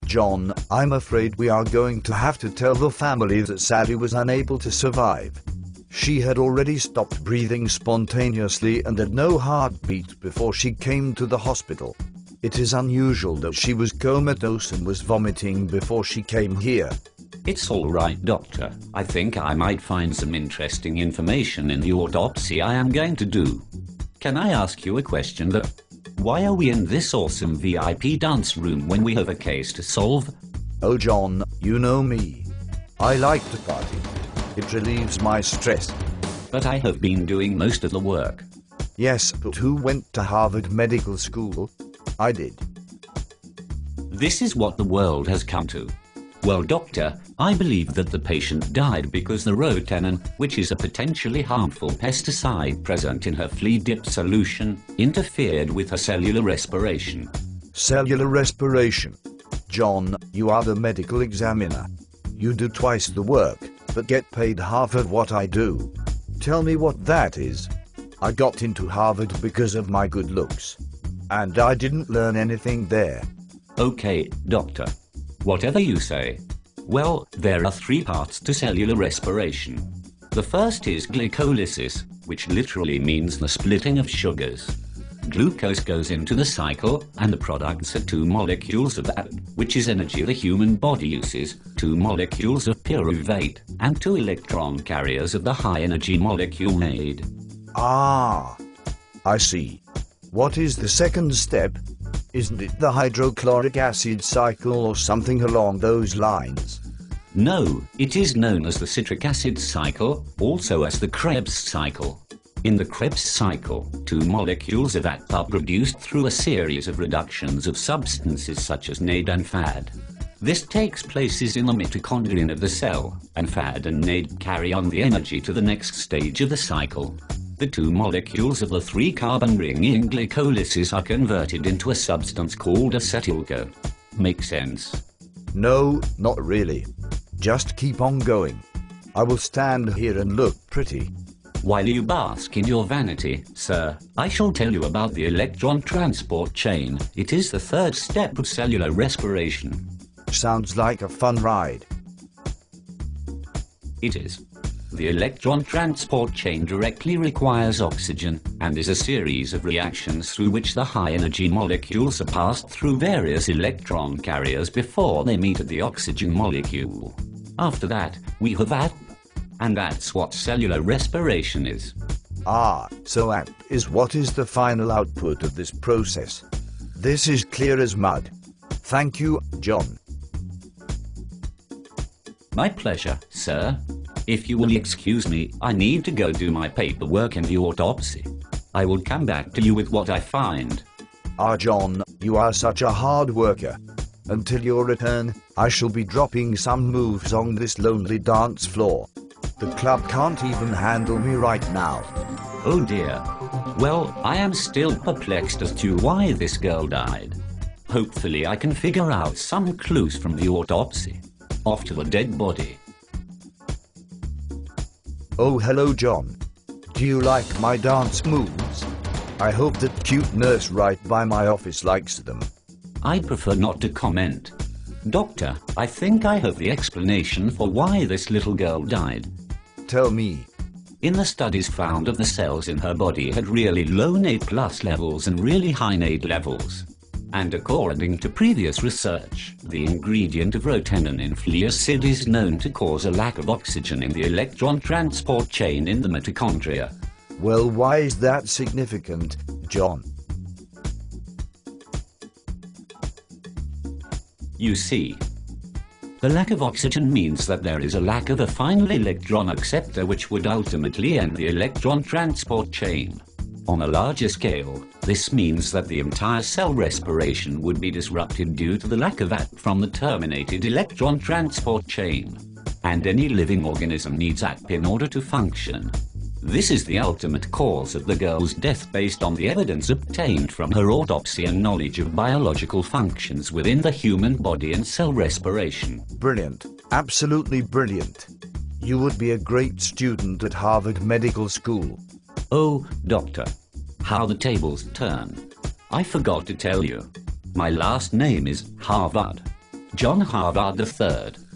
John, I'm afraid we are going to have to tell the family that Sally was unable to survive. She had already stopped breathing spontaneously and had no heartbeat before she came to the hospital. It is unusual that she was comatose and was vomiting before she came here. It's all right, Doctor. I think I might find some interesting information in the autopsy I am going to do. Can I ask you a question though? Why are we in this awesome VIP dance room when we have a case to solve? Oh John, you know me. I like to party. It relieves my stress. But I have been doing most of the work. Yes, but who went to Harvard Medical School? I did. This is what the world has come to. Well, Doctor, I believe that the patient died because the rotenone, which is a potentially harmful pesticide present in her Flea dip solution, interfered with her cellular respiration. Cellular respiration. John, you are the medical examiner. You do twice the work, but get paid half of what I do. Tell me what that is. I got into Harvard because of my good looks. And I didn't learn anything there. Okay, Doctor. Whatever you say. Well, there are 3 parts to cellular respiration. The first is glycolysis, which literally means the splitting of sugars. Glucose goes into the cycle, and the products are 2 molecules of that, which is energy the human body uses, 2 molecules of pyruvate, and 2 electron carriers of the high-energy molecule NAD. Ah, I see. What is the second step? Isn't it the hydrochloric acid cycle or something along those lines? No, it is known as the citric acid cycle, also as the Krebs cycle. In the Krebs cycle, 2 molecules of that are produced through a series of reductions of substances such as NAD and FAD. This takes place in the mitochondrion of the cell, and FAD and NAD carry on the energy to the next stage of the cycle. The 2 molecules of the 3-carbon ring in glycolysis are converted into a substance called acetyl-CoA. Make sense? No, not really. Just keep on going. I will stand here and look pretty. While you bask in your vanity, sir, I shall tell you about the electron transport chain. It is the 3rd step of cellular respiration. Sounds like a fun ride. It is. The electron transport chain directly requires oxygen, and is a series of reactions through which the high-energy molecules are passed through various electron carriers before they meet at the oxygen molecule. After that, we have ATP, and that's what cellular respiration is. Ah, so ATP is what is the final output of this process. This is clear as mud. Thank you, John. My pleasure, sir. If you will excuse me, I need to go do my paperwork in the autopsy. I will come back to you with what I find. Ah, John, you are such a hard worker. Until your return, I shall be dropping some moves on this lonely dance floor. The club can't even handle me right now. Oh dear. Well, I am still perplexed as to why this girl died. Hopefully I can figure out some clues from the autopsy. Off to the dead body. Oh, hello, John. Do you like my dance moves? I hope that cute nurse right by my office likes them. I prefer not to comment. Doctor, I think I have the explanation for why this little girl died. Tell me. In the studies found of the cells in her body had really low NAD+ levels and really high NAD levels. And according to previous research, the ingredient of rotenone in Flea acid is known to cause a lack of oxygen in the electron transport chain in the mitochondria. Well, why is that significant, John? You see, the lack of oxygen means that there is a lack of a final electron acceptor which would ultimately end the electron transport chain. On a larger scale, this means that the entire cell respiration would be disrupted due to the lack of ATP from the terminated electron transport chain. And any living organism needs ATP in order to function. This is the ultimate cause of the girl's death based on the evidence obtained from her autopsy and knowledge of biological functions within the human body and cell respiration. Brilliant. Absolutely brilliant. You would be a great student at Harvard Medical School. Oh, Doctor, how the tables turn. I forgot to tell you. My last name is Harvard. John Harvard III.